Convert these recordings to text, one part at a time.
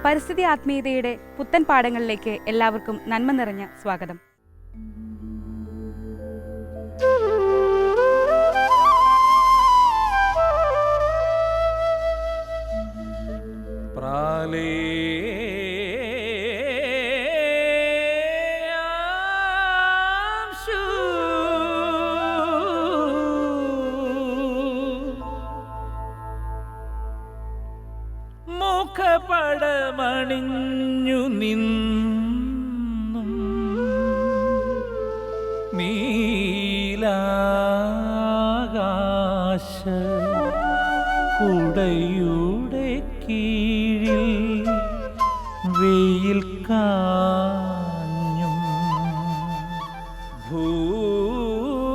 പരിസ്ഥിതി ആത്മീയതയുടെ പുത്തൻ പാഠങ്ങളിലേക്ക് എല്ലാവർക്കും നന്മ നിറഞ്ഞ സ്വാഗതം. മുഖപടമണിഞ്ഞു നിന്നും നീലാകാശ കുടയുടെ കീഴിൽ വെയിൽ കാഞ്ഞും ഭൂമി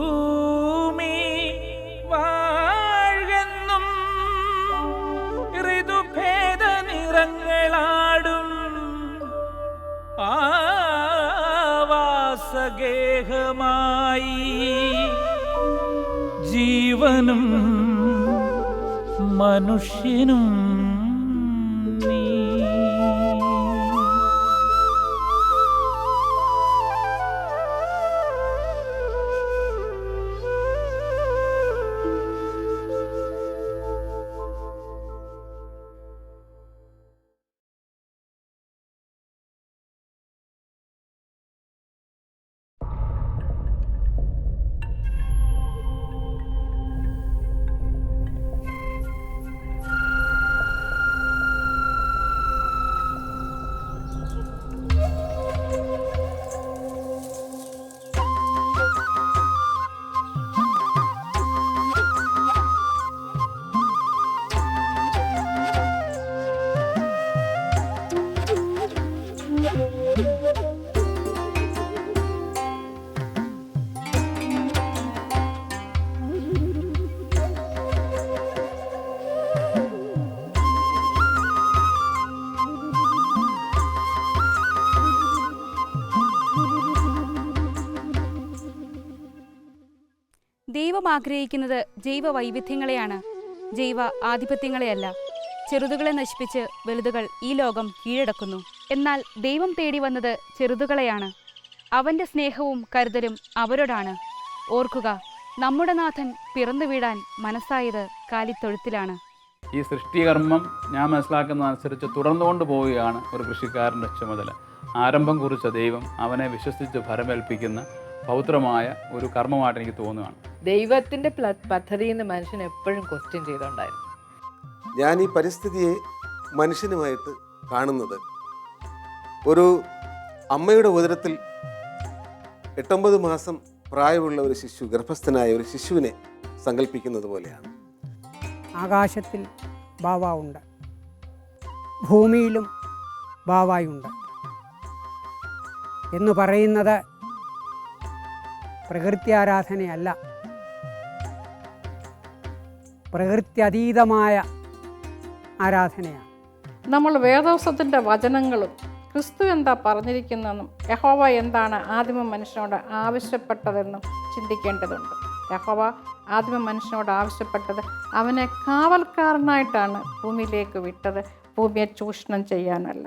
വാഴുന്നും ഋതുഭേദ നിറങ്ങളാടും ആവാസഗേഹമായി ജീവനും മനുഷ്യനും നീ. ദൈവം ആഗ്രഹിക്കുന്നത് ജൈവ വൈവിധ്യങ്ങളെയാണ്, ജൈവ ആധിപത്യങ്ങളെയല്ല. ചെറുതുകളെ നശിപ്പിച്ച് വലുതുകൾ ഈ ലോകം കീഴടക്കുന്നു. എന്നാൽ ദൈവം തേടി വന്നത് ചെറുതുകളെയാണ്. അവൻ്റെ സ്നേഹവും കരുതലും അവരോടാണ്. ഓർക്കുക, നമ്മുടെ നാഥൻ പിറന്നു വീഴാൻ മനസ്സായത് കാലിത്തൊഴുത്തിലാണ്. ഈ സൃഷ്ടികർമ്മം ഞാൻ മനസ്സിലാക്കുന്നതനുസരിച്ച് തുടർന്നുകൊണ്ട് പോവുകയാണ് ഒരു കൃഷിക്കാരൻ്റെ ചുമതല. ആരംഭം കുറിച്ച ദൈവം അവനെ വിശ്വസിച്ച് ഫലമേൽപ്പിക്കുന്ന പൗത്രമായ ഒരു കർമ്മമായിട്ട് എനിക്ക് തോന്നുകയാണ്. ദൈവത്തിൻ്റെ പദ്ധതി എന്ന് മനുഷ്യൻ എപ്പോഴും ക്വസ്റ്റ്യൻ ചെയ്തുകൊണ്ടായിരുന്നു. ഞാൻ ഈ പരിസ്ഥിതിയെ മനുഷ്യനുമായിട്ട് കാണുന്നത് ഒരു അമ്മയുടെ ഉദരത്തിൽ 8-9 മാസം പ്രായമുള്ള ഒരു ശിശു, ഗർഭസ്ഥനായ ഒരു ശിശുവിനെ സങ്കല്പിക്കുന്നത് പോലെയാണ്. ആകാശത്തിൽ ബാവാവുണ്ട്, ഭൂമിയിലും ബാവായുണ്ട് എന്ന് പറയുന്നത് പ്രകൃത്യാരാധനയല്ല, പ്രകൃത്യതീതമായ ആരാധനയാണ്. നമ്മൾ വേദോസത്തിൻ്റെ വചനങ്ങളും ക്രിസ്തു എന്താ പറഞ്ഞിരിക്കുന്നതെന്നും യഹോവ എന്താണ് ആദിമ മനുഷ്യനോട് ആവശ്യപ്പെട്ടതെന്നും ചിന്തിക്കേണ്ടതുണ്ട്. യഹോവ ആദിമ മനുഷ്യനോട് ആവശ്യപ്പെട്ടത് അവനെ കാവൽക്കാരനായിട്ടാണ് ഭൂമിയിലേക്ക് വിട്ടത്, ഭൂമിയെ ചൂഷണം ചെയ്യാനല്ല.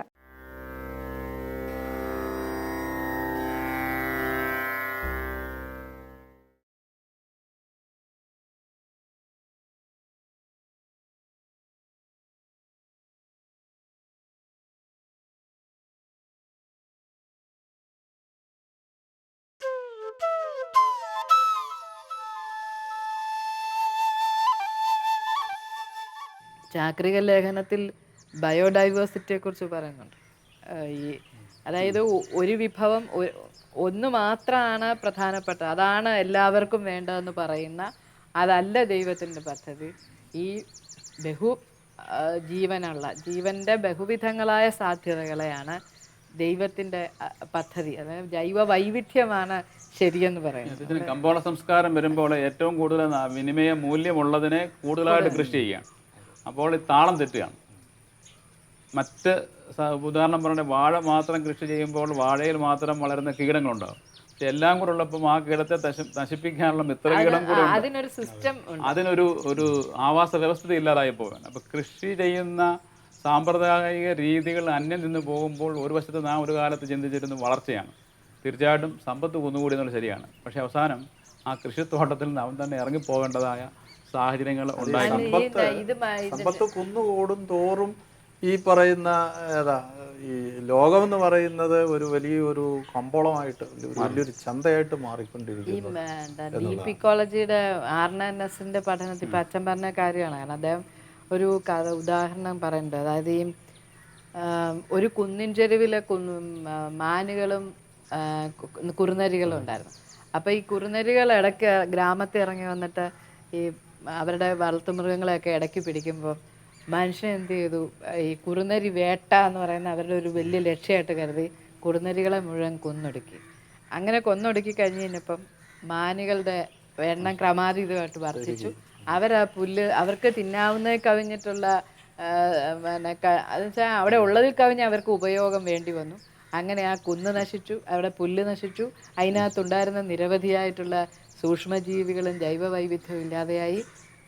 ചാക്രിക ലേഖനത്തിൽ ബയോഡൈവേഴ്സിറ്റിയെക്കുറിച്ച് പറയുന്നുണ്ട്. അതായത് ഒരു വിഭവം ഒന്ന് മാത്രമാണ് പ്രധാനപ്പെട്ടത്, അതാണ് എല്ലാവർക്കും വേണ്ടതെന്ന് പറയുന്ന അതല്ല ദൈവത്തിൻ്റെ പദ്ധതി. ഈ ജീവൻ്റെ ബഹുവിധങ്ങളായ സാധ്യതകളെയാണ് ദൈവത്തിൻ്റെ പദ്ധതി. അതായത് ജൈവ വൈവിധ്യമാണ് ശരിയെന്ന് പറയുന്നത്. ഇതിന് കമ്പോള സംസ്കാരം വരുമ്പോൾ ഏറ്റവും കൂടുതൽ വിനിമയ മൂല്യമുള്ളതിനെ കൂടുതലായിട്ട് കൃഷി ചെയ്യുകയാണ്. അപ്പോൾ ഈ താളം തെറ്റുകയാണ്. മറ്റ് ഉദാഹരണം പറഞ്ഞാൽ വാഴ മാത്രം കൃഷി ചെയ്യുമ്പോൾ വാഴയിൽ മാത്രം വളരുന്ന കീടങ്ങളുണ്ടാകും. പക്ഷെ എല്ലാം കൂടെ ഉള്ളപ്പോൾ ആ കീടത്തെ നശിപ്പിക്കാനുള്ള മിത്രകീടം കൂടെ അതിനൊരു സിസ്റ്റം, അതിനൊരു ആവാസ വ്യവസ്ഥ ഇല്ലാതായി പോകാൻ. അപ്പോൾ കൃഷി ചെയ്യുന്ന സാമ്പ്രദായിക രീതികൾ അന്യം നിന്ന് പോകുമ്പോൾ ഒരു വശത്ത് നാം ഒരു കാലത്ത് ചിന്തിച്ചിരുന്ന വളർച്ചയാണ്. തീർച്ചയായിട്ടും സമ്പത്ത് കുന്നുകൂടി എന്നുള്ളത് ശരിയാണ്. പക്ഷേ അവസാനം ആ കൃഷിത്തോട്ടത്തിൽ നിന്ന് അവൻ തന്നെ ഇറങ്ങിപ്പോകേണ്ടതായ സാഹചര്യങ്ങൾ ഉണ്ടായി. സമ്പത്ത് കുന്നുകൂടും തോറും ഈ പറയുന്ന ഈ ലോകമെന്ന് പറയുന്നത് ഒരു വലിയൊരു കമ്പോളമായിട്ട് വലിയൊരു ചന്തയായിട്ട് മാറിക്കൊണ്ടിരിക്കുന്നു. ഡീപ് ഇക്കോളജിയുടെ ആർണസിന്റെ പഠനത്തിൽ ഇപ്പം അച്ഛൻ പറഞ്ഞ കാര്യമാണ്. കാരണം അദ്ദേഹം ഒരു ഉദാഹരണം പറയുന്നുണ്ട്. അതായത് ഈ ഒരു കുന്നിൻ ചെരുവിലെ മാനുകളും കുറുനരികളും ഉണ്ടായിരുന്നു. അപ്പോൾ ഈ കുറുനരികൾ ഇടയ്ക്ക് ഗ്രാമത്തിൽ ഇറങ്ങി വന്നിട്ട് ഈ അവരുടെ വളർത്തുമൃഗങ്ങളെയൊക്കെ ഇടയ്ക്ക് പിടിക്കുമ്പോൾ മനുഷ്യൻ എന്ത് ചെയ്തു, ഈ കുറുനരി വേട്ട എന്ന് പറയുന്ന അവരുടെ ഒരു വലിയ ലക്ഷ്യമായിട്ട് കരുതി കുറുനരികളെ മുഴുവൻ കൊന്നൊടുക്കി. അങ്ങനെ കൊന്നൊടുക്കി കഴിഞ്ഞ് കഴിഞ്ഞപ്പം മാനുകളുടെ എണ്ണം ക്രമാതീതമായിട്ട് വർദ്ധിച്ചു. അവരാ പുല്ല് അവർക്ക് തിന്നാവുന്നതിൽ കവിഞ്ഞിട്ടുള്ള അതെന്നുവെച്ചാൽ അവിടെ ഉള്ളതിൽ കവിഞ്ഞ് അവർക്ക് ഉപയോഗം വേണ്ടി വന്നു. അങ്ങനെ ആ കുന്ന് നശിച്ചു, അവിടെ പുല്ല് നശിച്ചു, അതിനകത്തുണ്ടായിരുന്ന നിരവധിയായിട്ടുള്ള സൂക്ഷ്മജീവികളും ജൈവവൈവിധ്യവും ഇല്ലാതെയായി,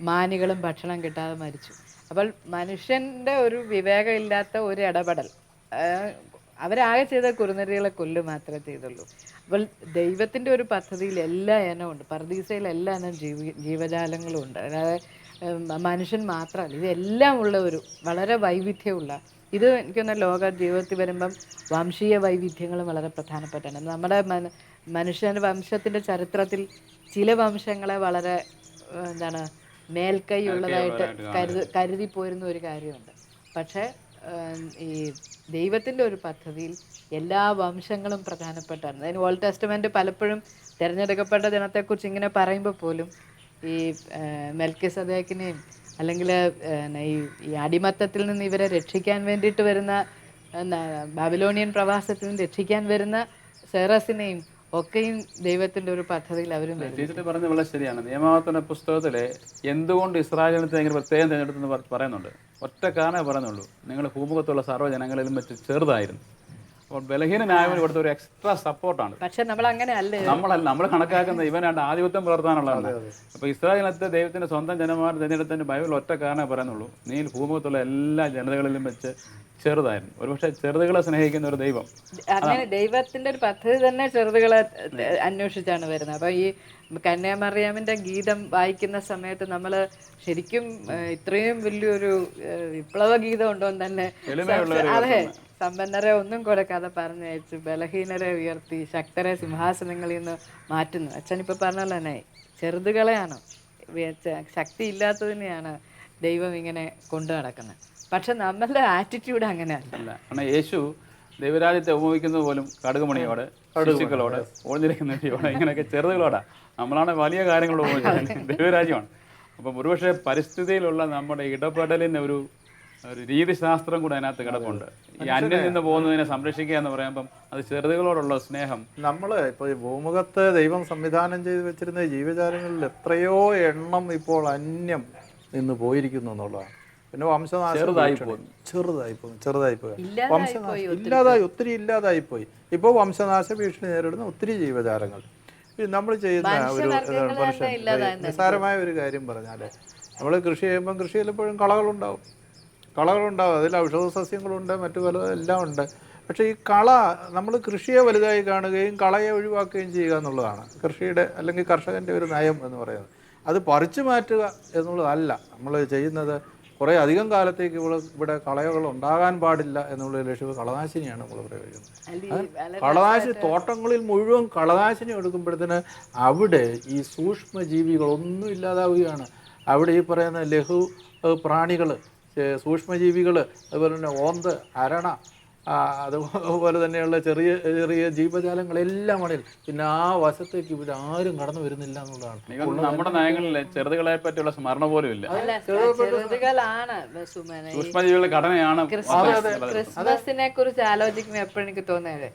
മാനുകളും ഭക്ഷണം കിട്ടാതെ മരിച്ചു. അപ്പോൾ മനുഷ്യൻ്റെ ഒരു വിവേകമില്ലാത്ത ഒരു ഇടപെടൽ, അവരാകെ ചെയ്ത കുറുനരികളെ കൊല്ല് മാത്രമേ ചെയ്തുള്ളൂ. അപ്പോൾ ദൈവത്തിൻ്റെ ഒരു പദ്ധതിയിൽ എല്ലാ ഇനവും ഉണ്ട്. പർദീസയിൽ എല്ലാ ഇനം ജീവജാലങ്ങളും ഉണ്ട്. അതായത് മനുഷ്യൻ മാത്രമല്ല, ഇതെല്ലാം ഉള്ള ഒരു വളരെ വൈവിധ്യമുള്ള, ഇത് എനിക്കൊന്ന് ലോക ജീവിതത്തിൽ വരുമ്പം വംശീയ വൈവിധ്യങ്ങളും വളരെ പ്രധാനപ്പെട്ടാണ്. നമ്മുടെ മനുഷ്യൻ്റെ വംശത്തിൻ്റെ ചരിത്രത്തിൽ ചില വംശങ്ങളെ വളരെ മേൽക്കൈ ഉള്ളതായിട്ട് കരുതിപ്പോരുന്ന ഒരു കാര്യമുണ്ട്. പക്ഷേ ഈ ദൈവത്തിൻ്റെ ഒരു പദ്ധതിയിൽ എല്ലാ വംശങ്ങളും പ്രധാനപ്പെട്ടാണ്. അതിന് ഓൾഡ് ടെസ്റ്റമെൻ്റ് പലപ്പോഴും തിരഞ്ഞെടുക്കപ്പെട്ട ജനത്തെക്കുറിച്ച് ഇങ്ങനെ പറയുമ്പോൾ പോലും ഈ മെൽക്കിസദേക്കിനെയും അല്ലെങ്കിൽ ഈ അടിമത്തത്തിൽ നിന്ന് ഇവരെ രക്ഷിക്കാൻ വേണ്ടിയിട്ട് വരുന്ന ബാബിലോണിയൻ പ്രവാസത്തിൽ നിന്ന് രക്ഷിക്കാൻ വരുന്ന സെറസിനെയും ഒക്കെയും ദൈവത്തിൻ്റെ ഒരു പദ്ധതിയിൽ അവരും ടീച്ചർ പറഞ്ഞത് വളരെ ശരിയാണ്. നിയമാവർത്തന പുസ്തകത്തിലെ എന്തുകൊണ്ട് ഇസ്രായേൽ ജനത്തെ ഭയങ്കര പ്രത്യേകം തിരഞ്ഞെടുത്തെന്ന് പറയുന്നുണ്ട്. ഒറ്റ കാരണമേ പറയുന്നുള്ളൂ, നിങ്ങൾ ഭൂമുഖത്തുള്ള സർവ്വജനങ്ങളിലും വെച്ച് ചെറുതായിരുന്നു. അപ്പോൾ ബലഹീനനായവന് കൊടുത്ത ഒരു എക്സ്ട്രാ സപ്പോർട്ടാണ്. പക്ഷെ നമ്മൾ അങ്ങനെ അല്ലേ, നമ്മൾ കണക്കാക്കുന്ന ഇവനാണ്ട് ആധിപത്യം പുലർത്താനുള്ളതാണ്. അപ്പോൾ ഇസ്രായേലിനത്തെ ദൈവത്തിൻ്റെ സ്വന്തം ജനമാർ തിരഞ്ഞെടുത്തതിന് ബൈബിൾ ഒറ്റ കാരണമേ പറയുന്നുള്ളൂ, നീ ഭൂമുഖത്തുള്ള എല്ലാ ജനതകളിലും വെച്ച് ചെറുതായിരുന്നു. ഒരുപക്ഷെ ചെറുതുകളെ സ്നേഹിക്കുന്ന ഒരു ദൈവം, അങ്ങനെ ദൈവത്തിന്റെ ഒരു പദ്ധതി തന്നെ ചെറുതുകളെ അന്വേഷിച്ചാണ് വരുന്നത്. അപ്പോൾ ഈ കന്യാമറിയാമിന്റെ ഗീതം വായിക്കുന്ന സമയത്ത് നമ്മൾ ശരിക്കും ഇത്രയും വലിയൊരു വിപ്ലവ ഗീതം ഉണ്ടോ എന്ന് തന്നെ, അതെ, സമ്പന്നരെ ഒന്നും കൊടുക്കാതെ പറഞ്ഞയച്ചു, ബലഹീനരെ ഉയർത്തി, ശക്തരെ സിംഹാസനങ്ങളിൽ നിന്ന് മാറ്റുന്നു. അച്ഛനിപ്പോൾ പറഞ്ഞ പോലെ തന്നെ ചെറുതുകളെയാണ്, ശക്തി ഇല്ലാത്തതിനെയാണ് ദൈവം ഇങ്ങനെ കൊണ്ടു നടക്കുന്നത്. പക്ഷെ നമ്മളുടെ ആറ്റിറ്റ്യൂഡ് അങ്ങനെയല്ല. കാരണം യേശു ദൈവരാജ്യത്തെ ഉപയോഗിക്കുന്നത് പോലും കടുകുമണിയോടെ, ശിശുക്കളോട്, ഒളിഞ്ഞിരിക്കുന്നവരോടെ, ഇങ്ങനെയൊക്കെ ചെറുതുകളോടാ. നമ്മളാണ് വലിയ കാര്യങ്ങളോട് ഉപയോഗിച്ചത്, ദൈവരാജ്യമാണ്. അപ്പം ഒരുപക്ഷെ പരിസ്ഥിതിയിലുള്ള നമ്മുടെ ഇടപെടലിന് ഒരു രീതിശാസ്ത്രം കൂടെ അതിനകത്ത് കിടപ്പുണ്ട്. ഈ അന്യം നിന്ന് പോകുന്നതിനെ സംരക്ഷിക്കുക എന്ന് പറയുമ്പം അത് ചെറുതുകളോടുള്ള സ്നേഹം. നമ്മൾ ഇപ്പോൾ ഈ ഭൂമുഖത്ത് ദൈവം സംവിധാനം ചെയ്ത് വെച്ചിരുന്ന ജീവജാലങ്ങളിൽ എത്രയോ എണ്ണം ഇപ്പോൾ അന്യം നിന്ന് പോയിരിക്കുന്നു എന്നുള്ളതാണ്. പിന്നെ വംശനാശം ചെറുതായിപ്പോയി വംശനാശം ഒത്തിരി ഇല്ലാതായിപ്പോയി. ഇപ്പോൾ വംശനാശ ഭീഷണി നേരിടുന്ന ഒത്തിരി ജീവജാലങ്ങൾ. നമ്മൾ ചെയ്യുന്ന ഒരു നിസ്സാരമായ ഒരു കാര്യം പറഞ്ഞാൽ, നമ്മൾ കൃഷി ചെയ്യുമ്പം കൃഷിയിൽ എപ്പോഴും കളകളുണ്ടാവും. അതിൽ ഔഷധ സസ്യങ്ങളുണ്ട്, മറ്റു പല എല്ലാം ഉണ്ട്. പക്ഷേ ഈ കള, നമ്മൾ കൃഷിയെ വലുതായി കാണുകയും കളയെ ഒഴിവാക്കുകയും ചെയ്യുക എന്നുള്ളതാണ് കൃഷിയുടെ അല്ലെങ്കിൽ കർഷകൻ്റെ ഒരു നയം എന്ന് പറയുന്നത്. അത് പറിച്ചു മാറ്റുക എന്നുള്ളതല്ല നമ്മൾ ചെയ്യുന്നത്. കുറേ അധികം കാലത്തേക്ക് ഇവിടെ കളകൾ ഉണ്ടാകാൻ പാടില്ല എന്നുള്ള ലക്ഷ്യം കളനാശിനിയാണ് നമ്മൾ പ്രയോഗിക്കുന്നത്. കളനാശിനി തോട്ടങ്ങളിൽ മുഴുവൻ കളനാശിനി എടുക്കുമ്പോഴത്തേന് അവിടെ ഈ സൂക്ഷ്മജീവികളൊന്നും ഇല്ലാതാവുകയാണ്. അവിടെ ഈ പറയുന്ന ലഘു പ്രാണികൾ, സൂക്ഷ്മജീവികൾ, അതുപോലെ തന്നെ ഓന്ത്, അരണ, അതുപോലെ തന്നെയുള്ള ചെറിയ ചെറിയ ജീവജാലങ്ങളെല്ലാം ആണെങ്കിൽ പിന്നെ ആ വശത്തേക്ക് ഇവരാരും കടന്നു വരുന്നില്ല എന്നുള്ളതാണ്. നമ്മുടെ നയങ്ങളിൽ ചെറുതുകളെ പറ്റിയുള്ള സ്മരണ പോലും ഇല്ല. സൂക്ഷ്മജീവികളുടെ ഘടനയാണ്. ക്രിസ്മസിനെ കുറിച്ച് ആലോചിക്കുമ്പോൾ എപ്പോഴും എനിക്ക് തോന്നിയത്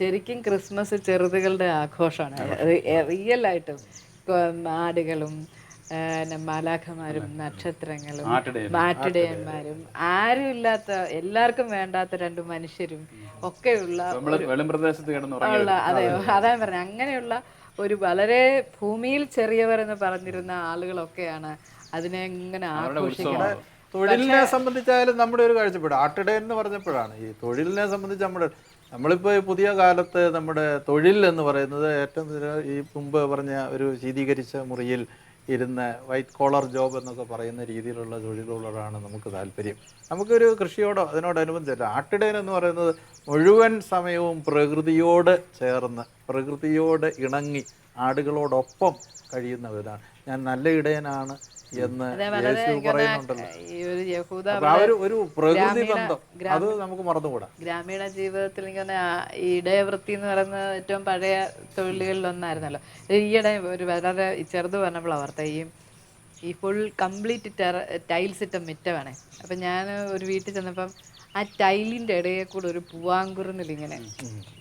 ശരിക്കും ക്രിസ്മസ് ചെറുതുകളുടെ ആഘോഷമാണ്. റിയലായിട്ടും ആടുകളും മാലാഖമാരും നക്ഷത്രങ്ങളും മാട്ടിടയന്മാരും ആരും ഇല്ലാത്ത, എല്ലാവർക്കും വേണ്ടാത്ത രണ്ട് മനുഷ്യരും ഒക്കെയുള്ള, അതെ, അതാ പറഞ്ഞത്, അങ്ങനെയുള്ള ഒരു വളരെ ഭൂമിയിൽ ചെറിയവർ എന്ന് പറഞ്ഞിരുന്ന ആളുകളൊക്കെയാണ് അതിനെ ഇങ്ങനെ ആഘോഷിക്കുന്നത്. തൊഴിലിനെ സംബന്ധിച്ചായാലും നമ്മുടെ ഒരു കാഴ്ചപ്പാട് ആട്ടിടയൻ എന്ന് പറഞ്ഞപ്പോഴാണ് ഈ തൊഴിലിനെ സംബന്ധിച്ച് നമ്മളിപ്പോൾ ഈ പുതിയ കാലത്ത് നമ്മുടെ തൊഴിൽ എന്ന് പറയുന്നത് ഏറ്റവും ഈ മുമ്പ് പറഞ്ഞ ഒരു ശീതീകരിച്ച മുറിയിൽ ഇരുന്ന് വൈറ്റ് കോളർ ജോബ് എന്നൊക്കെ പറയുന്ന രീതിയിലുള്ള തൊഴിലുകളോടാണ് നമുക്ക് താല്പര്യം. നമുക്കൊരു കൃഷിയോടോ അതിനോടനുബന്ധിച്ചല്ല. ആട്ടിടയൻ എന്ന് പറയുന്നത് മുഴുവൻ സമയവും പ്രകൃതിയോട് ചേർന്ന് പ്രകൃതിയോട് ഇണങ്ങി ആടുകളോടൊപ്പം കഴിയുന്നവരാണ്. ഞാൻ നല്ല ഇടയനാണ് എന്ന് യേശു പറയുന്നുണ്ടല്ലോ. അപ്പൊ ആ ഒരു പ്രകൃതി ബന്ധം അത് നമുക്ക് മറന്നുകൂടാ. ഗ്രാമീണ ജീവിതത്തിൽ ഇങ്ങനെ ഈ ഇടയവൃത്തി എന്ന് പറയുന്നത് ഏറ്റവും പഴയ തൊഴിലുകളിലൊന്നായിരുന്നല്ലോ. ഈയിടെ ഒരു വളരെ ചെറുത് പറഞ്ഞപ്പോൾ ഓർത്ത ഈ ഫുൾ കംപ്ലീറ്റ് ടൈൽസ് ഇട്ട മിറ്റമാണേ. അപ്പം ഞാൻ ഒരു വീട്ടിൽ ചെന്നപ്പം ആ ടൈലിൻ്റെ ഇടയിൽ കൂടെ ഒരു പൂവാങ്കുറുന്നിലിങ്ങനെ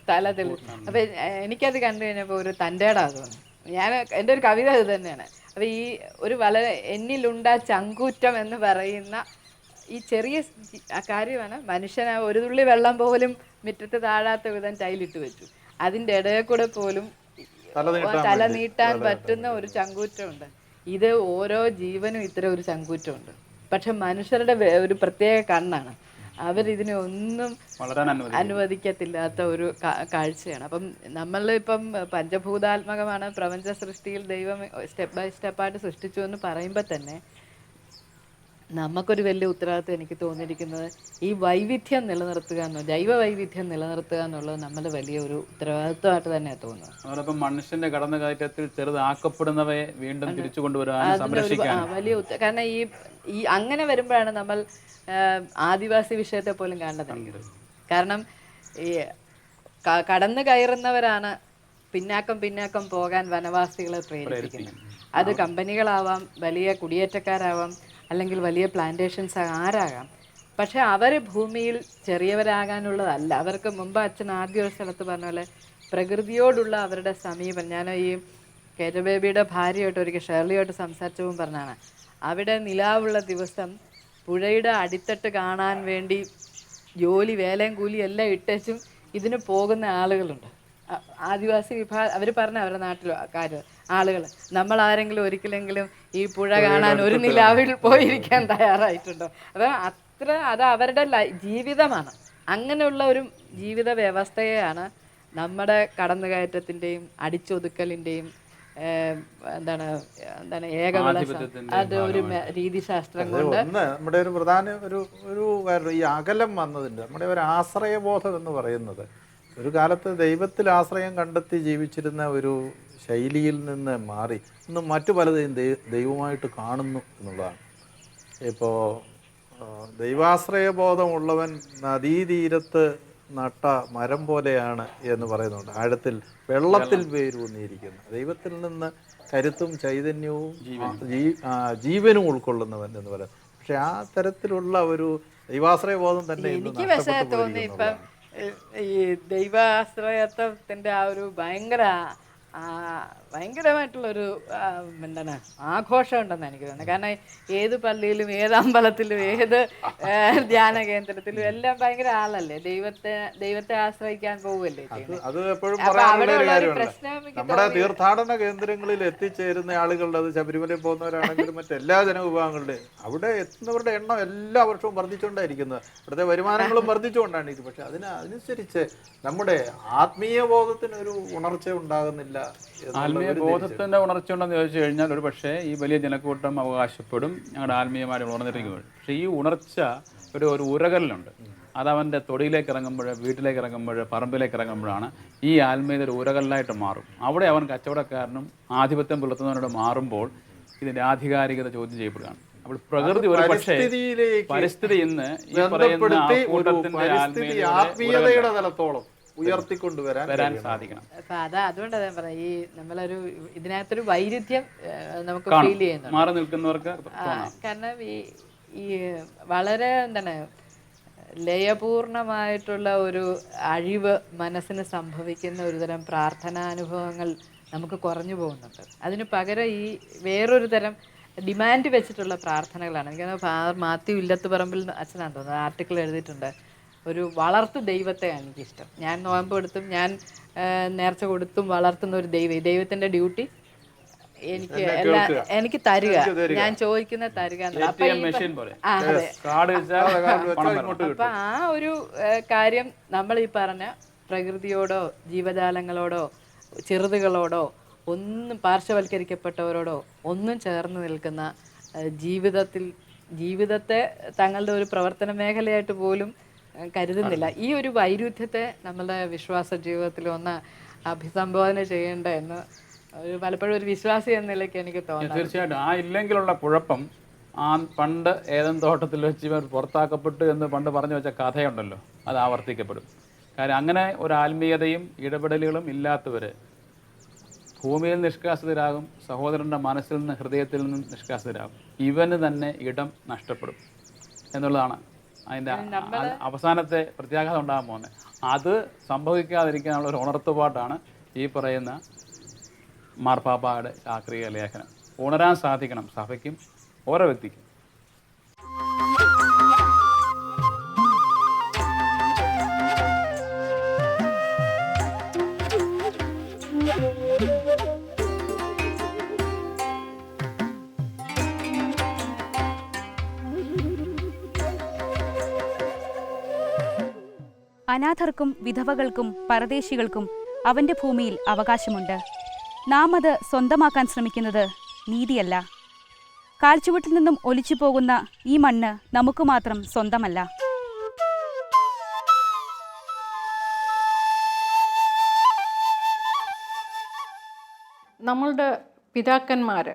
തല തെളി. അപ്പം എനിക്കത് കണ്ടു കഴിഞ്ഞപ്പോൾ ഒരു തൻ്റെടാ തോന്നി. എൻ്റെ ഒരു കവിത ഇത് തന്നെയാണ്. അപ്പോൾ ഈ ഒരു വളരെ എന്നിലുണ്ടാ ചങ്കൂറ്റം എന്ന് പറയുന്ന ഈ ചെറിയ കാര്യമാണ് മനുഷ്യന് ഒരു തുള്ളി വെള്ളം പോലും മുറ്റത്ത് താഴാത്ത വിധം ടൈലിട്ട് വെച്ചു. അതിൻ്റെ ഇടയിൽ കൂടെ പോലും തല നീട്ടാൻ പറ്റുന്ന ഒരു ചങ്കൂറ്റമുണ്ട്. ഇത് ഓരോ ജീവനും ഇത്തരം ഒരു ചങ്കൂറ്റമുണ്ട്. പക്ഷെ മനുഷ്യരുടെ ഒരു പ്രത്യേക കണ്ണാണ്. അവരിതിനെ ഒന്നും അനുവദിക്കത്തില്ലാത്ത ഒരു കാഴ്ചയാണ്. അപ്പം നമ്മളിപ്പം പഞ്ചഭൂതാത്മകമാണ് പ്രപഞ്ച സൃഷ്ടിയിൽ ദൈവം സ്റ്റെപ്പ് ബൈ സ്റ്റെപ്പായിട്ട് സൃഷ്ടിച്ചു എന്ന് പറയുമ്പോൾ തന്നെ നമുക്കൊരു വലിയ ഉത്തരവാദിത്വം എനിക്ക് തോന്നിയിരിക്കുന്നത് ഈ വൈവിധ്യം നിലനിർത്തുക ജൈവ വൈവിധ്യം നിലനിർത്തുക എന്നുള്ളത് നമ്മൾ വലിയ ഒരു ഉത്തരവാദിത്വമായിട്ട് തന്നെയാണ് തോന്നുന്നത്. അതോടൊപ്പം മനുഷ്യന്റെ കടന്നുകയറ്റത്തിൽ ചെറുതാക്കപ്പെടുന്നവയെ വീണ്ടും തിരിച്ചു കൊണ്ടുവരാൻ വലിയ കാരണം ഈ അങ്ങനെ വരുമ്പോഴാണ് നമ്മൾ ആദിവാസി വിഷയത്തെ പോലും കാണുന്നത്. കാരണം ഈ കടന്നു കയറുന്നവരാണ് പിന്നാക്കം പോകാൻ വനവാസികളെ പ്രേരിപ്പിക്കുന്നത്. അത് കമ്പനികളാവാം, വലിയ കുടിയേറ്റക്കാരാവാം, അല്ലെങ്കിൽ വലിയ പ്ലാന്റേഷൻസ് ആരാകാം. പക്ഷെ അവർ ഭൂമിയിൽ ചെറിയവരാകാനുള്ളതല്ല. അവർക്ക് മുമ്പ് അച്ഛൻ ആദ്യ ഒരു സ്ഥലത്ത് പറഞ്ഞ പോലെ പ്രകൃതിയോടുള്ള അവരുടെ സമീപനം. ഞാൻ ഈ കേറ്റബേബിയുടെ ഭാര്യയായിട്ട് ഒരിക്കൽ ഷേർലിയായിട്ട് സംസാരിച്ചപ്പോൾ പറഞ്ഞാണ്, അവിടെ നിലാവുള്ള ദിവസം പുഴയുടെ അടിത്തട്ട് കാണാൻ വേണ്ടി ജോലി വേലയും കൂലിയും എല്ലാം ഇട്ടേച്ചും ഇതിന് പോകുന്ന ആളുകളുണ്ട്. ആദിവാസി വിഭാഗം അവർ പറഞ്ഞ അവരുടെ നാട്ടിലെ കാര്യം ആളുകൾ. നമ്മൾ ആരെങ്കിലും ഒരിക്കലെങ്കിലും ഈ പുഴ കാണാൻ ഒരു നിലാവിൽ പോയിരിക്കാൻ തയ്യാറായിട്ടുണ്ടോ? അപ്പം അത് അവരുടെ ജീവിതമാണ്. അങ്ങനെയുള്ള ഒരു ജീവിത വ്യവസ്ഥയെയാണ് നമ്മുടെ കടന്നുകയറ്റത്തിൻ്റെയും അടിച്ചൊതുക്കലിൻ്റെയും എന്താണ് ഏകവിള അത് ഒരു രീതിശാസ്ത്രം കൊണ്ട് നമ്മുടെ ഒരു പ്രധാന ഒരു ഈ അകലം വന്നതിൻ്റെ നമ്മുടെ ഒരു ആശ്രയബോധം എന്ന് പറയുന്നത് ഒരു കാലത്ത് ദൈവത്തിൽ ആശ്രയം കണ്ടെത്തി ജീവിച്ചിരുന്ന ഒരു ശൈലിയിൽ നിന്ന് മാറി ഇന്ന് മറ്റു പലതെയും ദൈവമായിട്ട് കാണുന്നു എന്നുള്ളതാണ്. ഇപ്പോൾ ദൈവാശ്രയബോധമുള്ളവൻ നദീതീരത്ത് നട്ട മരം പോലെയാണ് എന്ന് പറയുന്നുണ്ട്. ആഴത്തിൽ വെള്ളത്തിൽ വേരൂന്നിയിരിക്കുന്നു, ദൈവത്തിൽ നിന്ന് കരുത്തും ചൈതന്യവും ജീവനും ഉൾക്കൊള്ളുന്നവൻ എന്ന് പറയുന്നത്. പക്ഷെ ആ തരത്തിലുള്ള ഒരു ദൈവാശ്രയബോധം തന്നെ എനിക്ക് പക്ഷേ തോന്നി ഇപ്പം ഈ ദൈവാശ്രയത്വത്തിൻ്റെ ആ ഒരു ഭയങ്കരമായിട്ടുള്ളൊരു എന്താണ് ആഘോഷം ഉണ്ടെന്ന് എനിക്ക് തോന്നുന്നത്. കാരണം ഏത് പള്ളിയിലും ഏത് അമ്പലത്തിലും ഏത് ധ്യാന കേന്ദ്രത്തിലും എല്ലാം ഭയങ്കര ആളല്ലേ, ദൈവത്തെ ആശ്രയിക്കാൻ പോവുമല്ലേ. അത് എപ്പോഴും പറയാനുള്ള കാര്യമാണ്. നമ്മുടെ തീർത്ഥാടന കേന്ദ്രങ്ങളിൽ എത്തിച്ചേരുന്ന ആളുകളുടെ, അത് ശബരിമലയിൽ പോകുന്നവരാണെങ്കിലും മറ്റെല്ലാ ജനവിഭാഗങ്ങളുടെയും അവിടെ എത്തുന്നവരുടെ എണ്ണം എല്ലാ വർഷവും വർദ്ധിച്ചുകൊണ്ടായിരിക്കുന്നത്. ഇവിടുത്തെ വരുമാനങ്ങളും വർദ്ധിച്ചുകൊണ്ടാണ്. പക്ഷെ അതിനനുസരിച്ച് നമ്മുടെ ആത്മീയ ബോധത്തിനൊരു ഉണർച്ച ഉണ്ടാകുന്നില്ല. ആത്മീയ ബോധത്തിന്റെ ഉണർച്ച ഉണ്ടെന്ന് ചോദിച്ചു കഴിഞ്ഞാൽ ഒരു പക്ഷേ ഈ വലിയ ജനക്കൂട്ടം അവകാശപ്പെടും ഞങ്ങളുടെ ആത്മീയമായിട്ട് ഉണർന്നിരിക്കുമ്പോൾ. പക്ഷേ ഈ ഉണർച്ച ഒരു ഉരകല്ലുണ്ട്. അതവൻ്റെ തൊടിയിലേക്ക് ഇറങ്ങുമ്പോൾ, വീട്ടിലേക്ക് ഇറങ്ങുമ്പോൾ, പറമ്പിലേക്ക് ഇറങ്ങുമ്പോഴാണ് ഈ ആത്മീയത ഒരു ഉരകല്ലായിട്ട് മാറും. അവിടെ അവൻ കച്ചവടക്കാരനും ആധിപത്യം പുലർത്തുന്നവനോട് മാറുമ്പോൾ ഇതിന്റെ ആധികാരികത ചോദ്യം ചെയ്യപ്പെടുകയാണ്. അപ്പോൾ പ്രകൃതി ഒരു പക്ഷേ പരിസ്ഥിതി ഇന്ന് ഈ പറയുന്ന ആത്മീയതയുടെ തലത്തോളം ഉയർത്തിക്കൊണ്ടുവരാൻ സാധിക്കണം. അപ്പൊ അതുകൊണ്ടാണ് ഞാൻ പറയാം, ഈ നമ്മളൊരു ഇതിനകത്തൊരു വൈരുദ്ധ്യം നമുക്ക് ഫീൽ ചെയ്യുന്നുണ്ട് മാറി നിൽക്കുന്നവർക്ക്. കാരണം ഈ വളരെ എന്താണ് ലയപൂർണമായിട്ടുള്ള ഒരു അഴിവ് മനസ്സിന് സംഭവിക്കുന്ന ഒരുതരം പ്രാർത്ഥനാനുഭവങ്ങൾ നമുക്ക് കുറഞ്ഞു പോകുന്നുണ്ട്. അതിന് പകരം ഈ വേറൊരു തരം ഡിമാൻഡ് വെച്ചിട്ടുള്ള പ്രാർത്ഥനകളാണ്. എനിക്ക് ഫാദർ മാത്യു ഇല്ലത്തുപറമ്പിൽ അച്ഛനാണ് തോന്നുന്നത് ആർട്ടിക്കിൾ എഴുതിയിട്ടുണ്ട്. ഒരു വളർത്തു ദൈവത്തെയാണ് എനിക്കിഷ്ടം. ഞാൻ നോമ്പ് എടുത്തും ഞാൻ നേർച്ച കൊടുത്തും വളർത്തുന്ന ഒരു ദൈവത്തിൻ്റെ ഡ്യൂട്ടി എനിക്ക് എനിക്ക് തരിക, ഞാൻ ചോദിക്കുന്ന തരിക അപ്പൊ മെഷീൻ പോലെ ആ അതെ. കാർഡ് വെച്ചാൽ പണം വരും. അപ്പൊ ആ ഒരു കാര്യം നമ്മൾ ഈ പറഞ്ഞ പ്രകൃതിയോടോ ജീവജാലങ്ങളോടോ ചെറുതുകളോടോ ഒന്നും പാർശ്വവൽക്കരിക്കപ്പെട്ടവരോടോ ഒന്നും ചേർന്ന് നിൽക്കുന്ന ജീവിതത്തെ തങ്ങളുടെ ഒരു പ്രവർത്തന മേഖലയായിട്ട് പോലും കരുതുന്നില്ല. ഈ ഒരു വൈരുദ്ധ്യത്തെ നമ്മളുടെ വിശ്വാസ ജീവിതത്തിൽ ഒന്ന് അഭിസംബോധന ചെയ്യേണ്ട എന്ന് പലപ്പോഴും ഒരു വിശ്വാസി എന്ന നിലയ്ക്ക് എനിക്ക് തോന്നുന്നു. തീർച്ചയായിട്ടും ആ ഇല്ലെങ്കിലുള്ള കുഴപ്പം ആ പണ്ട് ഏതെങ്കിലും തോട്ടത്തിൽ വെച്ച് ഇവർ പുറത്താക്കപ്പെട്ടു എന്ന് പണ്ട് പറഞ്ഞു വെച്ച കഥയുണ്ടല്ലോ, അത് ആവർത്തിക്കപ്പെടും. കാര്യം അങ്ങനെ ഒരു ആത്മീയതയും ഇടപെടലുകളും ഇല്ലാത്തവർ ഭൂമിയിൽ നിഷ്കാസിതരാകും, സഹോദരൻ്റെ മനസ്സിൽ നിന്ന് ഹൃദയത്തിൽ നിന്നും നിഷ്കാസിതരാകും. ഇവന് തന്നെ ഇടം നഷ്ടപ്പെടും എന്നുള്ളതാണ് അതിൻ്റെ അവസാനത്തെ പ്രത്യാഘാതം ഉണ്ടാകാൻ പോകുന്നത്. അത് സംഭവിക്കാതിരിക്കാനുള്ള ഒരു ഉണർത്തുപാട്ടാണ് ഈ പറയുന്ന മാർപ്പാപ്പയുടെ ചാക്രിക ലേഖനം. ഉണരാൻ സാധിക്കണം സഭയ്ക്കും ഓരോ വ്യക്തിക്കും. അനാഥർക്കും വിധവകൾക്കും പരദേശികൾക്കും അവൻ്റെ ഭൂമിയിൽ അവകാശമുണ്ട്. നാം അത് സ്വന്തമാക്കാൻ ശ്രമിക്കുന്നത് നീതിയല്ല. കാൽച്ചുവട്ടിൽ നിന്നും ഒലിച്ചു പോകുന്ന ഈ മണ്ണ് നമുക്ക് മാത്രം സ്വന്തമല്ല. നമ്മളുടെ പിതാക്കന്മാർ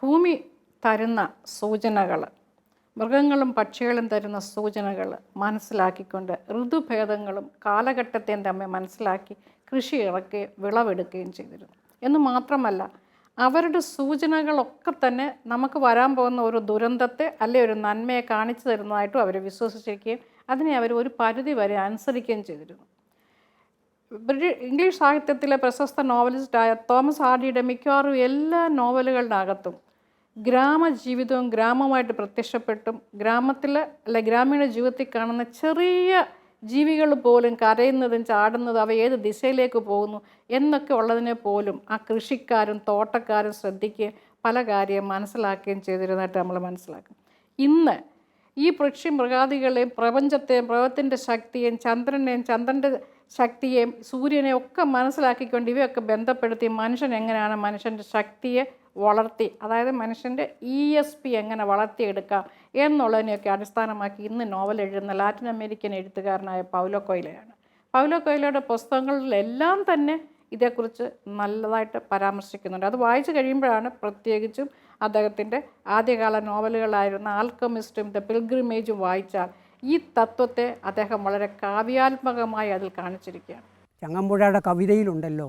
ഭൂമി തരുന്ന സൂചനകൾ, മൃഗങ്ങളും പക്ഷികളും തരുന്ന സൂചനകൾ മനസ്സിലാക്കിക്കൊണ്ട് ഋതുഭേദങ്ങളും കാലഘട്ടത്തെയും തമ്മിൽ മനസ്സിലാക്കി കൃഷി ഇറക്കുകയും വിളവെടുക്കുകയും ചെയ്തിരുന്നു. എന്ന് മാത്രമല്ല, അവരുടെ സൂചനകളൊക്കെ തന്നെ നമുക്ക് വരാൻ പോകുന്ന ഒരു ദുരന്തത്തെ അല്ലെ ഒരു നന്മയെ കാണിച്ചു തരുന്നതായിട്ടും അവർ വിശ്വസിച്ചിരിക്കുകയും അതിനെ അവർ ഒരു പരിധി വരെ അനുസരിക്കുകയും ചെയ്തിരുന്നു. ഇംഗ്ലീഷ് സാഹിത്യത്തിലെ പ്രശസ്ത നോവലിസ്റ്റായ തോമസ് ഹാർഡിയുടെ മിക്കവാറും എല്ലാ നോവലുകളുടെ അകത്തും ഗ്രാമജീവിതവും ഗ്രാമമായിട്ട് പ്രത്യക്ഷപ്പെട്ടും ഗ്രാമീണ ജീവിതത്തിൽ കാണുന്ന ചെറിയ ജീവികൾ പോലും കരയുന്നതും ചാടുന്നതും അവ ഏത് ദിശയിലേക്ക് പോകുന്നു എന്നൊക്കെ ഉള്ളതിനെ പോലും ആ കൃഷിക്കാരും തോട്ടക്കാരും ശ്രദ്ധിക്കുകയും പല കാര്യം മനസ്സിലാക്കുകയും ചെയ്തിരുന്നതായിട്ട് നമ്മൾ മനസ്സിലാക്കും. ഇന്ന് ഈ പക്ഷി മൃഗാദികളെയും പ്രപഞ്ചത്തിൻ്റെ ശക്തിയെയും ചന്ദ്രൻ്റെ ശക്തിയെയും സൂര്യനെയും ഒക്കെ മനസ്സിലാക്കിക്കൊണ്ട് ഇവയൊക്കെ ബന്ധപ്പെടുത്തി മനുഷ്യൻ എങ്ങനെയാണ് മനുഷ്യൻ്റെ ശക്തിയെ വളർത്തി, അതായത് മനുഷ്യൻ്റെ ESP എങ്ങനെ വളർത്തിയെടുക്കാം എന്നുള്ളതിനെയൊക്കെ അടിസ്ഥാനമാക്കി ഇന്ന് നോവൽ എഴുതുന്ന ലാറ്റിൻ അമേരിക്കൻ എഴുത്തുകാരനായ പൗലോ കൊയ്ലോയാണ്. പൗലോ കൊയ്ലോയുടെ പുസ്തകങ്ങളിലെല്ലാം തന്നെ ഇതേക്കുറിച്ച് നല്ലതായിട്ട് പരാമർശിക്കുന്നുണ്ട്. അത് വായിച്ചു കഴിയുമ്പോഴാണ് പ്രത്യേകിച്ചും അദ്ദേഹത്തിൻ്റെ ആദ്യകാല നോവലുകളായിരുന്ന ആൽക്കമിസ്റ്റും ദ പിൽഗ്രിമേജും വായിച്ചാൽ ഈ തത്വത്തെ അദ്ദേഹം വളരെ കാവ്യാത്മകമായി അതിൽ കാണിച്ചിരിക്കുകയാണ്. ചങ്ങമ്പുഴയുടെ കവിതയിലുണ്ടല്ലോ,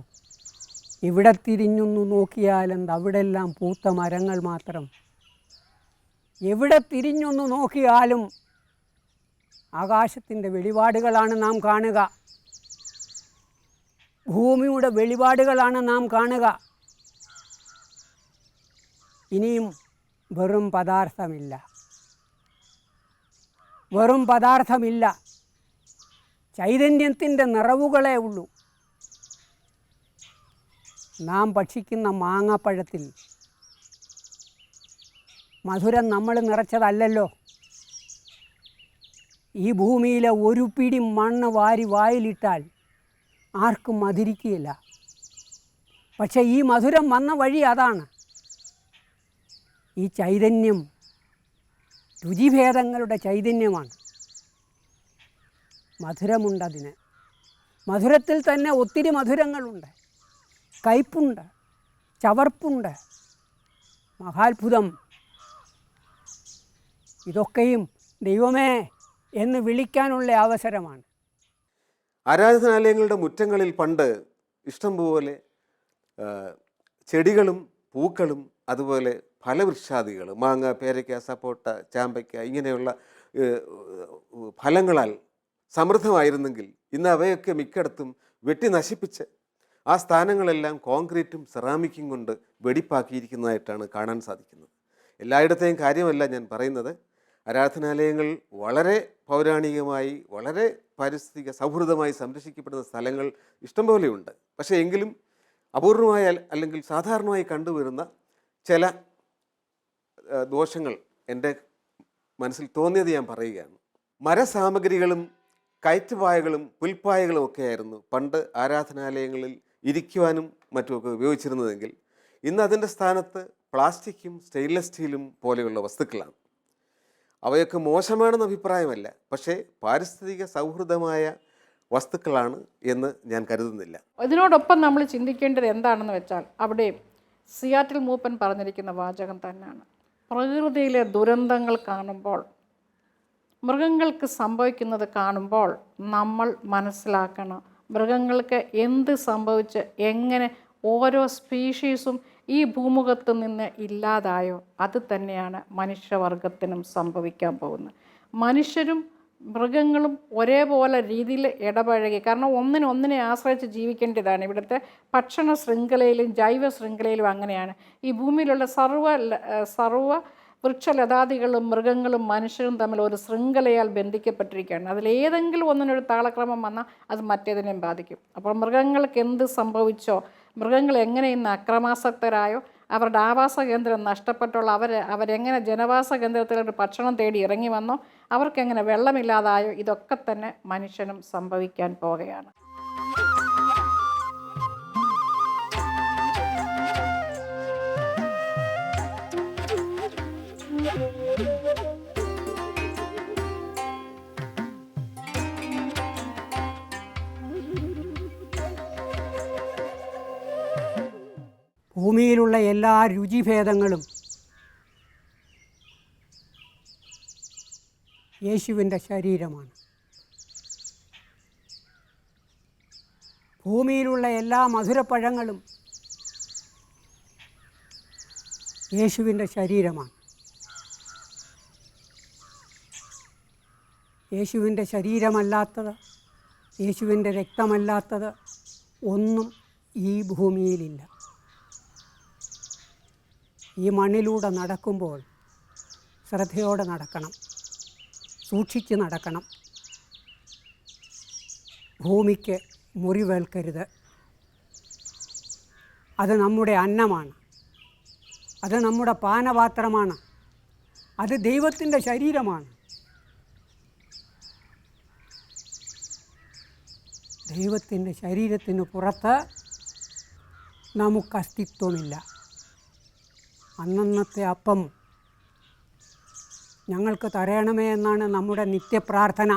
ഇവിടെ തിരിഞ്ഞൊന്നു നോക്കിയാലെന്ത് അവിടെല്ലാം പൂത്ത മരങ്ങൾ മാത്രം. എവിടെ തിരിഞ്ഞൊന്നു നോക്കിയാലും ആകാശത്തിൻ്റെ വെളിപാടുകളാണ് നാം കാണുക, ഭൂമിയുടെ വെളിപാടുകളാണ് നാം കാണുക. ഇനിയും വെറും പദാർത്ഥമില്ല, വെറും പദാർത്ഥമില്ല, ചൈതന്യത്തിൻ്റെ നിറവുകളേ ഉള്ളൂ. നാം ഭക്ഷിക്കുന്ന മാങ്ങാപ്പഴത്തിൽ മധുരം നമ്മൾ നിറച്ചതല്ലല്ലോ. ഈ ഭൂമിയിലെ ഒരു പിടി മണ്ണ് വാരി വായിലിട്ടാൽ ആർക്കും മധുരിക്കുകയില്ല. പക്ഷേ ഈ മധുരം വന്ന വഴി അതാണ്. ഈ ചൈതന്യം രുചിഭേദങ്ങളുടെ ചൈതന്യമാണ്. മധുരമുണ്ടതിന്. മധുരത്തിൽ തന്നെ ഒത്തിരി മധുരങ്ങളുണ്ട്. കയ്പുണ്ട്, ചവർപ്പുണ്ട്, മഹാത്ഭുതം. ഇതൊക്കെയും ദൈവമേ എന്ന് വിളിക്കാനുള്ള അവസരമാണ്. ആരാധനാലയങ്ങളുടെ മുറ്റങ്ങളിൽ പണ്ട് ഇഷ്ടംപോലെ ചെടികളും പൂക്കളും അതുപോലെ ഫലവൃക്ഷാദികൾ, മാങ്ങ, പേരയ്ക്ക, സപ്പോട്ട, ചാമ്പയ്ക്ക ഇങ്ങനെയുള്ള ഫലങ്ങളാൽ സമൃദ്ധമായിരുന്നെങ്കിൽ ഇന്ന് അവയൊക്കെ മിക്കയിടത്തും വെട്ടി നശിപ്പിച്ച് ആ സ്ഥാനങ്ങളെല്ലാം കോൺക്രീറ്റും സെറാമിക്കും കൊണ്ട് വെടിപ്പാക്കിയിരിക്കുന്നതായിട്ടാണ് കാണാൻ സാധിക്കുന്നത്. എല്ലായിടത്തെയും കാര്യമല്ല ഞാൻ പറയുന്നത്. ആരാധനാലയങ്ങൾ വളരെ പൗരാണികമായി വളരെ പാരിസ്ഥിതിക സൗഹൃദമായി സംരക്ഷിക്കപ്പെടുന്ന സ്ഥലങ്ങൾ ഇഷ്ടംപോലെയുണ്ട്. പക്ഷേ എങ്കിലും അപൂർവമായ അല്ലെങ്കിൽ സാധാരണമായി കണ്ടുവരുന്ന ചില ദോഷങ്ങൾ എൻ്റെ മനസ്സിൽ തോന്നിയത് ഞാൻ പറയുകയാണ്. മരസാമഗ്രികളും കയറ്റുപായകളും പുൽപ്പായകളും ഒക്കെയായിരുന്നു പണ്ട് ആരാധനാലയങ്ങളിൽ ഇരിക്കുവാനും മറ്റുമൊക്കെ ഉപയോഗിച്ചിരുന്നതെങ്കിൽ ഇന്ന് അതിൻ്റെ സ്ഥാനത്ത് പ്ലാസ്റ്റിക്കും സ്റ്റെയിൻലെസ് സ്റ്റീലും പോലെയുള്ള വസ്തുക്കളാണ്. അവയൊക്കെ മോശമാണെന്ന അഭിപ്രായമല്ല, പക്ഷേ പാരിസ്ഥിതിക സൗഹൃദമായ വസ്തുക്കളാണ് എന്ന് ഞാൻ കരുതുന്നില്ല. ഇതിനോടൊപ്പം നമ്മൾ ചിന്തിക്കേണ്ടത് എന്താണെന്ന് വെച്ചാൽ അവിടെ സിയാറ്റിൽ മൂപ്പൻ പറഞ്ഞിരിക്കുന്ന വാചകം തന്നെയാണ്. പ്രകൃതിയിലെ ദുരന്തങ്ങൾ കാണുമ്പോൾ, മൃഗങ്ങൾക്ക് സംഭവിക്കുന്നത് കാണുമ്പോൾ നമ്മൾ മനസ്സിലാക്കണം, മൃഗങ്ങൾക്ക് എന്ത് സംഭവിച്ച് എങ്ങനെ ഓരോ സ്പീഷീസും ഈ ഭൂമുഖത്ത് നിന്ന് ഇല്ലാതായോ അത് തന്നെയാണ് മനുഷ്യവർഗത്തിനും സംഭവിക്കാൻ പോകുന്നത്. മനുഷ്യരും മൃഗങ്ങളും ഒരേപോലെ രീതിയിൽ ഇടപഴകി, കാരണം ഒന്നിനെ ആശ്രയിച്ച് ജീവിക്കേണ്ടതാണ്. ഇവിടുത്തെ ഭക്ഷണ ശൃംഖലയിലും ജൈവ ശൃംഖലയിലും അങ്ങനെയാണ്. ഈ ഭൂമിയിലുള്ള സർവ്വ വൃക്ഷലതാദികളും മൃഗങ്ങളും മനുഷ്യരും തമ്മിൽ ഒരു ശൃംഖലയാൽ ബന്ധിക്കപ്പെട്ടിരിക്കുകയാണ്. അതിലേതെങ്കിലും ഒന്നിനൊരു താളക്രമം വന്നാൽ അത് മറ്റേതിനെയും ബാധിക്കും. അപ്പോൾ മൃഗങ്ങൾക്ക് എന്ത് സംഭവിച്ചോ, മൃഗങ്ങൾ എങ്ങനെ ഇന്ന് അക്രമാസക്തരായോ, അവരുടെ ആവാസ കേന്ദ്രം നഷ്ടപ്പെട്ടുള്ള അവരെങ്ങനെ ജനവാസ കേന്ദ്രത്തിലോട്ട് ഭക്ഷണം തേടി ഇറങ്ങി വന്നോ, അവർക്കെങ്ങനെ വെള്ളമില്ലാതായോ, ഇതൊക്കെ തന്നെ മനുഷ്യനും സംഭവിക്കാൻ പോകുകയാണ്. ഭൂമിയിലുള്ള എല്ലാ രുചിഭേദങ്ങളും യേശുവിൻ്റെ ശരീരമാണ്. ഭൂമിയിലുള്ള എല്ലാ മധുരപ്പഴങ്ങളും യേശുവിൻ്റെ ശരീരമാണ്. യേശുവിൻ്റെ ശരീരമല്ലാത്തത്, യേശുവിൻ്റെ രക്തമല്ലാത്തത് ഒന്നും ഈ ഭൂമിയിലില്ല. ഈ മണ്ണിലൂടെ നടക്കുമ്പോൾ ശ്രദ്ധയോടെ നടക്കണം, സൂക്ഷിച്ച് നടക്കണം. ഭൂമിക്ക് മുറിവേൽക്കരുത്. അത് നമ്മുടെ അന്നമാണ്, അത് നമ്മുടെ പാനപാത്രമാണ്, അത് ദൈവത്തിൻ്റെ ശരീരമാണ്. ദൈവത്തിൻ്റെ ശരീരത്തിന് പുറത്ത് നമുക്ക് അസ്തിത്വമില്ല. അന്നന്നത്തെ അപ്പം ഞങ്ങൾക്ക് തരണമേ എന്നാണ് നമ്മുടെ നിത്യപ്രാർത്ഥന.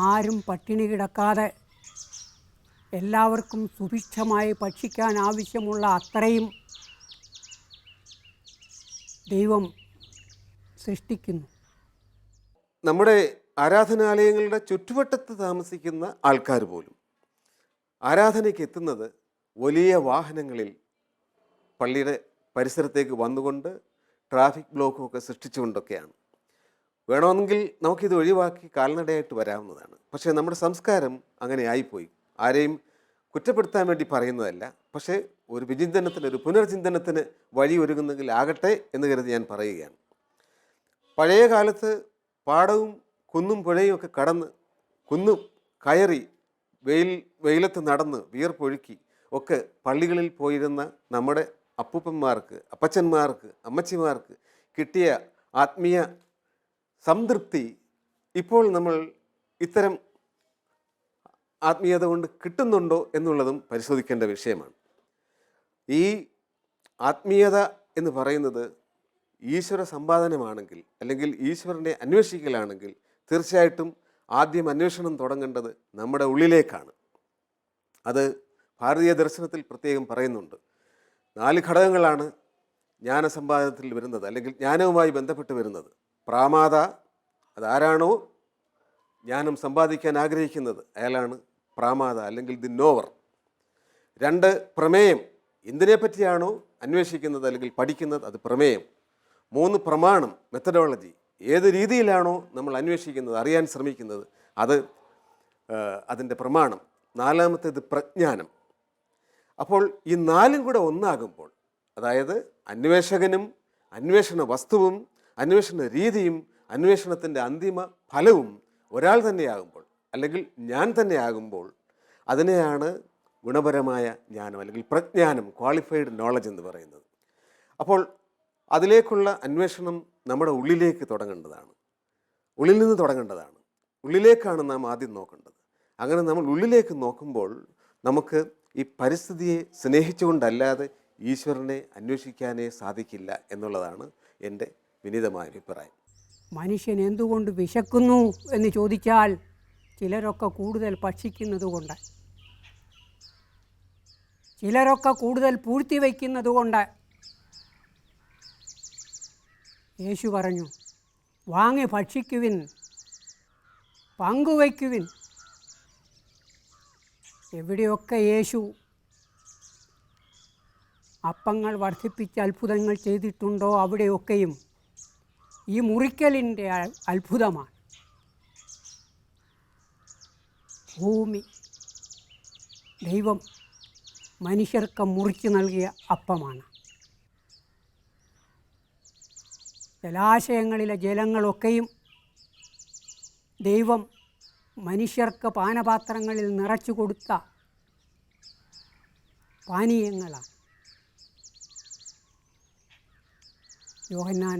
ആരും പട്ടിണി കിടക്കാതെ എല്ലാവർക്കും സുഭിക്ഷമായി ഭക്ഷിക്കാൻ ആവശ്യമുള്ള അത്രയും ദൈവം സൃഷ്ടിക്കുന്നു. നമ്മുടെ ആരാധനാലയങ്ങളുടെ ചുറ്റുവട്ടത്ത് താമസിക്കുന്ന ആൾക്കാർ പോലും ആരാധനയ്ക്ക് എത്തുന്നത് വലിയ വാഹനങ്ങളിൽ പള്ളിയുടെ പരിസരത്തേക്ക് വന്നുകൊണ്ട് ട്രാഫിക് ബ്ലോക്കും ഒക്കെ സൃഷ്ടിച്ചുകൊണ്ടൊക്കെയാണ്. വേണമെങ്കിൽ നമുക്കിത് ഒഴിവാക്കി കാൽനടയായിട്ട് വരാവുന്നതാണ്. പക്ഷേ നമ്മുടെ സംസ്കാരം അങ്ങനെ ആയിപ്പോയി. ആരെയും കുറ്റപ്പെടുത്താൻ വേണ്ടി പറയുന്നതല്ല, പക്ഷേ ഒരു വിചിന്തനത്തിന്, ഒരു പുനർചിന്തനത്തിന് വഴി ഒരുങ്ങുന്നെങ്കിൽ ആകട്ടെ എന്ന് കരുതി ഞാൻ പറയുകയാണ്. പഴയ കാലത്ത് പാടവും കുന്നും പുഴയും ഒക്കെ കടന്ന്, കുന്നും കയറി, വെയിലത്ത് നടന്ന് വിയർപ്പൊഴുക്കി ഒക്കെ പള്ളികളിൽ പോയിരുന്ന നമ്മുടെ അപ്പൂപ്പന്മാർക്ക്, അപ്പച്ചന്മാർക്ക്, അമ്മച്ചിമാർക്ക് കിട്ടിയ ആത്മീയ സംതൃപ്തി ഇപ്പോൾ നമ്മൾ ഇത്തരം ആത്മീയത കൊണ്ട് കിട്ടുന്നുണ്ടോ എന്നുള്ളതും പരിശോധിക്കേണ്ട വിഷയമാണ്. ഈ ആത്മീയത എന്ന് പറയുന്നത് ഈശ്വര സമ്പാദനമാണെങ്കിൽ, അല്ലെങ്കിൽ ഈശ്വരനെ അന്വേഷിക്കലാണെങ്കിൽ, തീർച്ചയായിട്ടും ആദ്യം അന്വേഷണം തുടങ്ങേണ്ടത് നമ്മുടെ ഉള്ളിലേക്കാണ്. അത് ഭാരതീയ ദർശനത്തിൽ പ്രത്യേകം പറയുന്നുണ്ട്. 4 ഘടകങ്ങളാണ് ജ്ഞാനസമ്പാദനത്തിൽ വരുന്നത്, അല്ലെങ്കിൽ ജ്ഞാനവുമായി ബന്ധപ്പെട്ട് വരുന്നത്. പ്രാമാത, അതാരാണോ ജ്ഞാനം സമ്പാദിക്കാൻ ആഗ്രഹിക്കുന്നത് അയാളാണ് പ്രാമാത, അല്ലെങ്കിൽ ദി നോവർ. 2 പ്രമേയം, എന്തിനെപ്പറ്റിയാണോ അന്വേഷിക്കുന്നത് അല്ലെങ്കിൽ പഠിക്കുന്നത് അത് പ്രമേയം. 3 പ്രമാണം, മെത്തഡോളജി, ഏത് രീതിയിലാണോ നമ്മൾ അന്വേഷിക്കുന്നത്, അറിയാൻ ശ്രമിക്കുന്നത് അത് അതിൻ്റെ പ്രമാണം. 4-മത്തേത് പ്രജ്ഞാനം. അപ്പോൾ ഈ 4ഉം കൂടെ ഒന്നാകുമ്പോൾ, അതായത് അന്വേഷകനും അന്വേഷണ വസ്തുവും അന്വേഷണ രീതിയും അന്വേഷണത്തിൻ്റെ അന്തിമ ഫലവും ഒരാൾ തന്നെയാകുമ്പോൾ, അല്ലെങ്കിൽ ഞാൻ തന്നെ ആകുമ്പോൾ, അതിനെയാണ് ഗുണപരമായ ജ്ഞാനം അല്ലെങ്കിൽ പ്രജ്ഞാനം, ക്വാളിഫൈഡ് നോളജ് എന്ന് പറയുന്നത്. അപ്പോൾ അതിലേക്കുള്ള അന്വേഷണം നമ്മുടെ ഉള്ളിലേക്ക് തുടങ്ങേണ്ടതാണ്, ഉള്ളിൽ നിന്ന് തുടങ്ങേണ്ടതാണ്. ഉള്ളിലേക്കാണ് നാം ആദ്യം നോക്കേണ്ടത്. അങ്ങനെ നമ്മൾ ഉള്ളിലേക്ക് നോക്കുമ്പോൾ നമുക്ക് ഈ പരിസ്ഥിതിയെ സ്നേഹിച്ചുകൊണ്ടല്ലാതെ ഈശ്വരനെ അന്വേഷിക്കാനേ സാധിക്കില്ല എന്നുള്ളതാണ് എൻ്റെ വിനീതമായ അഭിപ്രായം. മനുഷ്യൻ എന്തുകൊണ്ട് വിശക്കുന്നു എന്ന് ചോദിച്ചാൽ ചിലരൊക്കെ കൂടുതൽ ഭക്ഷിക്കുന്നത് കൊണ്ട്, ചിലരൊക്കെ കൂടുതൽ പൂഴ്ത്തിവെക്കുന്നത് കൊണ്ട്. യേശു പറഞ്ഞു, വാങ്ങി ഭക്ഷിക്കുവിൻ, പങ്കുവയ്ക്കുവിൻ. എവിടെയൊക്കെ യേശു അപ്പങ്ങൾ വർദ്ധിപ്പിച്ച് അത്ഭുതങ്ങൾ ചെയ്തിട്ടുണ്ടോ അവിടെയൊക്കെയും ഈ മുറിക്കലിൻ്റെ അത്ഭുതമാണ്. ഭൂമി ദൈവം മനുഷ്യർക്ക് മുറിച്ചു നൽകിയ അപ്പമാണ്. ജലാശയങ്ങളിലെ ജലങ്ങളൊക്കെയും ദൈവം മനുഷ്യർക്ക് പാനപാത്രങ്ങളിൽ നിറച്ചു കൊടുത്ത പാനീയങ്ങളാണ്. യോഹന്നാൻ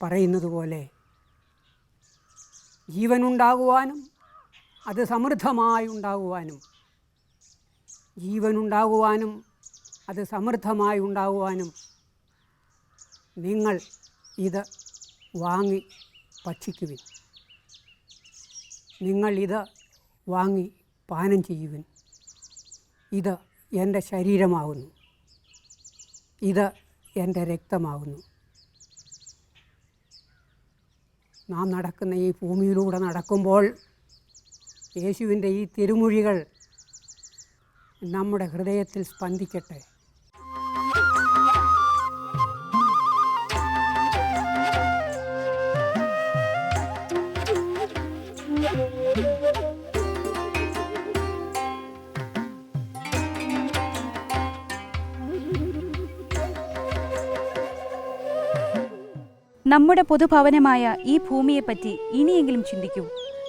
പറയുന്നത് പോലെ ജീവനുണ്ടാകുവാനും അത് സമൃദ്ധമായി ഉണ്ടാകുവാനും, ജീവനുണ്ടാകുവാനും അത് സമൃദ്ധമായി ഉണ്ടാകുവാനും നിങ്ങൾ ഇത് വാങ്ങി ഭക്ഷിക്കുവിൻ, നിങ്ങൾ ഇത് വാങ്ങി പാനം ചെയ്യുവിൻ. ഇത് എൻ്റെ ശരീരമാകുന്നു, ഇത് എൻ്റെ രക്തമാകുന്നു. നാം നടക്കുന്ന ഈ ഭൂമിയിലൂടെ നടക്കുമ്പോൾ യേശുവിൻ്റെ ഈ തിരുമൊഴികൾ നമ്മുടെ ഹൃദയത്തിൽ സ്പന്ദിക്കട്ടെ. നമ്മുടെ പൊതുഭവനമായ ഈ ഭൂമിയെപ്പറ്റി ഇനിയെങ്കിലും ചിന്തിക്കൂ.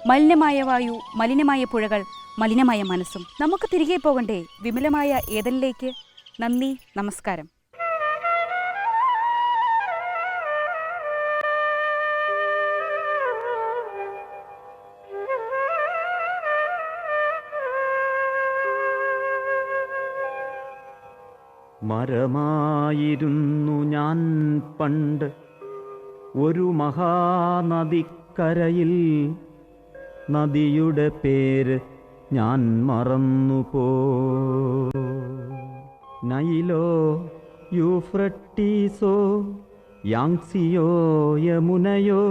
മലിനമായ വായു, മലിനമായ പുഴകൾ, മലിനമായ മനസ്സും. നമുക്ക് തിരികെ പോകണ്ടേ വിമലമായ ഏതനിലേക്ക്? നന്ദി, നമസ്കാരം. മരമായിരുന്നു ഞാൻ പണ്ട് ഒരു മഹാനദിക്കരയിൽ, നദിയുടെ പേര് ഞാൻ മറന്നുപോ. നൈലോ, യൂഫ്രട്ടീസോ, യാങ്സിയോ, യമുനയോ,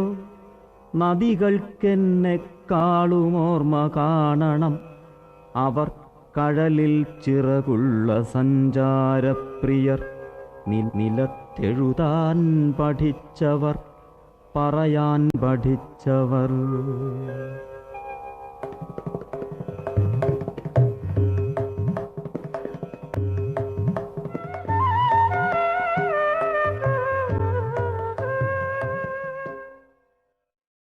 നദികൾക്കെന്നെക്കാളും ഓർമ്മ കാണണം. അവർ കടലിൽ ചിറകുള്ള സഞ്ചാരപ്രിയർ, നിലത്തെഴുതാൻ പഠിച്ചവർ, പറയാൻ പഠിച്ചവർ.